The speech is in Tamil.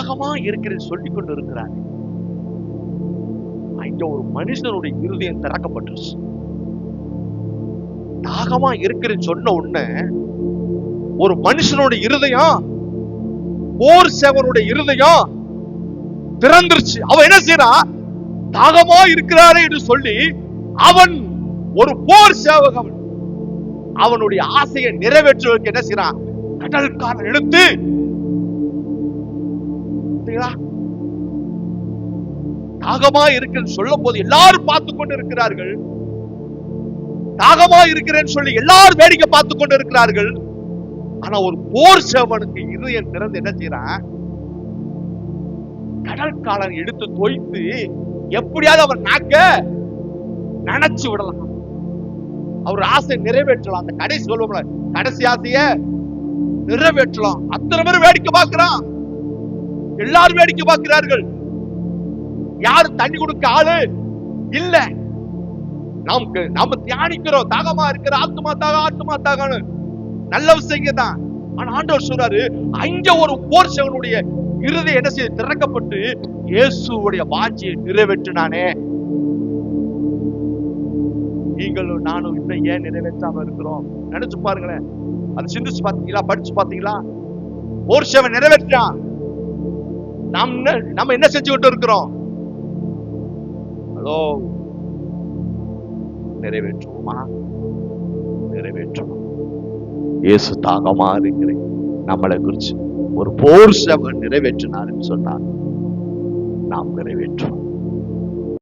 தாகமா இருக்கிறேன்னு சொல்லிக் கொண்டு இருக்கிறார். இங்க ஒரு மனுஷனுடைய இருதயம் திறக்கப்பட்டுருச்சு. தாகமா இருக்கிறேன்னு சொன்ன உடனே ஒரு மனுஷனுடைய இருதயம், போர் சேவனுடைய இருதயம் திறந்துருச்சு. அவன் என்ன செய்யறான்? தாகமா இருக்கிறாரே என்று சொல்லி அவன் ஒரு போர் சேவகன் அவனுடைய ஆசையை நிறைவேற்றுவதற்கு என்ன செய்யறான்? கடல்காரன் எடுத்து தாகமா இருக்குன்னு சொல்லும் போது எல்லாரும் பார்த்து கொண்டு இருக்கிறார்கள். தாகமா இருக்கிறேன்னு சொல்லி எல்லாரும் வேடிக்கை பார்த்து கொண்டு இருக்கிறார்கள். ஆனா ஒரு போர் சேவனுக்கு இருதயம் திறந்து என்ன செய்யறான்? கடற்காலன் எடுத்து தோய்த்து எப்படியாவது அவர் நாக்க நினைச்சு விடலாம், அவர் ஆசை நிறைவேற்றலாம். அந்த கடைசி சொல்லுவோம்ல, கடைசி ஆசைய நிறைவேற்றலாம். அத்தனை பேர் வேடிக்கை பார்க்கிறான், எல்லாரும் வேடிக்கை பார்க்கிறார்கள். யாரும் தண்ணி கொடுக்க ஆளு இல்ல. நாம தியானிக்கிறோம், தாகமா இருக்கிற ஆத்மா தாக, ஆத்மா தாகன்னு நல்ல விஷயம் தான். ஆனா ஆண்டவர் சொல்றாரு, அங்க ஒரு போர் சேவனுடைய இருதயம் என்ன செய்ய திறக்கப்பட்டு இயேசுவுடைய வாஞ்சியை நிறைவேற்றினானே. நீங்களும் நானும் இன்னும் ஏன் நிறைவேற்றாம இருக்கிறோம்? நினைச்சு பாருங்களேன். அது சிந்திச்சு பாத்தீங்களா? படிச்சு பாத்தீங்களா? போர் சேவன் நிறைவேற்றான், நம்ம என்ன செஞ்சுக்கிட்டு இருக்கிறோம்? ஹலோ, நிறைவேற்றுவோமா? நிறைவேற்றணும். இயேசு தாகமா இருக்கிறேன் நம்மளை குறிச்சு ஒரு போர் சேவன் நிறைவேற்றினார் சொன்னார். நாம் நிறைவேற்றுவோம்.